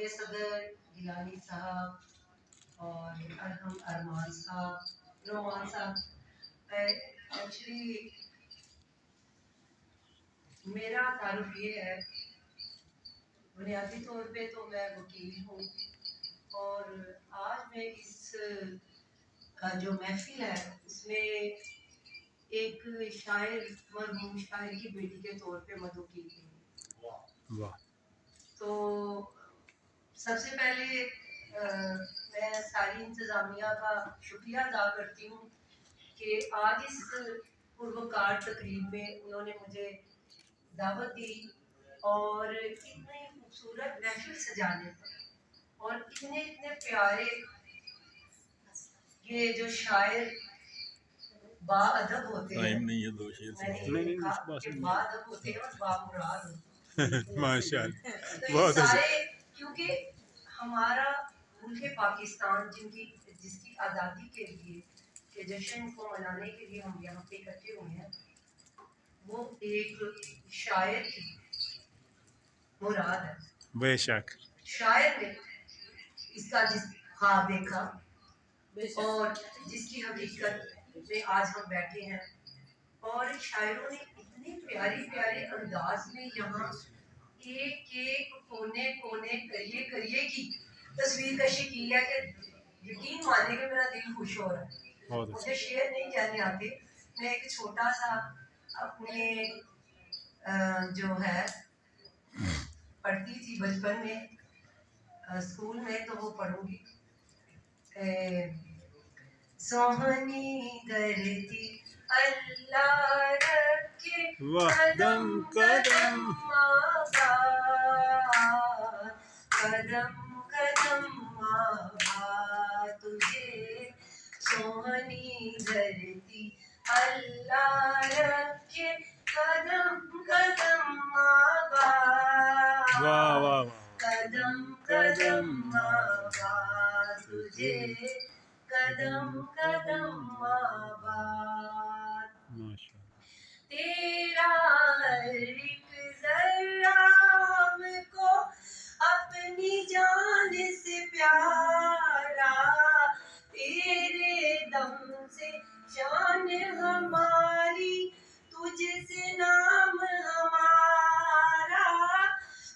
شب صدر گیلانی صاحب اور ارحم ارمان صاحب، نعمان صاحب. ایکچولی میرا تعارف یہ ہے، بنیادی طور پہ تو میں وکیل ہوں، اور آج میں اس جو محفل ہے اس میں ایک شاعر، مرحوم شاعر کی بیٹی کے طور پہ مدعو کی گئی ہوں. تو سب سے پہلے میں ساری انتظامیہ کا شکریہ ادا کرتی ہوں کہ آج اس پروکار تقریب میں انہوں نے مجھے دعوت دی اور اتنی خوبصورت محفل سجانے پر، اور اتنے پیارے یہ جو شاعر با ادب ہوتے ہیں، میں نے کہا کہ با ادب ہوتے ہیں اور با مراد ہوتے ہیں. ماشاء اللہ، تو یہ بہت اچھا. سارے، کیونکہ ہمارا ملک پاکستان جس کی آزادی کے لیے کے جشن کو منانے کے لیے ہم یہاں پہ اکٹھے ہوئے ہیں، وہ ایک شاعر کی مراد ہے. بے شک. شاعر نے اس کا جس خواب دیکھا اور جس کی حقیقت میں آج ہم بیٹھے ہیں، اور شاعروں نے اتنے پیاری پیارے انداز میں یہاں ایک ایک کونے کریے کی تصویر کشی کی ہے کہ یقین ماننے کہ میرا دل خوش ہو رہا ہے. مجھے شعر نہیں کہنے آتے، میں ایک چھوٹا سا اپنے جو ہے پڑھتی تھی بچپن میں اسکول میں، تو وہ پڑھوں گی. سوہنی دھرتی اللہ رکھے قدم قدم آباد، قدم قدم آباد تجھے. سوہنی دھرتی اللہ رکھے قدم قدم آباد، واہ واہ. قدم قدم آباد تجھے، قدم قدم آباد. تیرا ہر ایک ذرہ ہم کو اپنی جان سے پیارا، تیرے دم سے شان ہماری، تجھ سے نام ہمارا.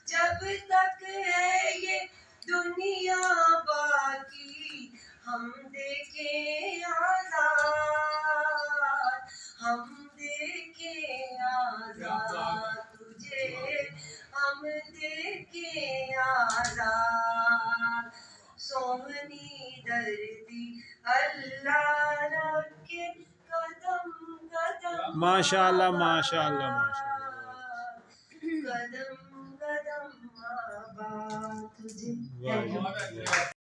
جب تک ہے یہ دنیا باقی ہم دیکھیں آزاد، ہم دیکھیں آزاد تجھے، ہم دیکھیں آزاد. سوہنی دھرتی اللہ رکھے قدم قدم. ماشاء اللہ ماشاء اللہ ماشاء اللہ. قدم قدم آباد تجھے. واہ.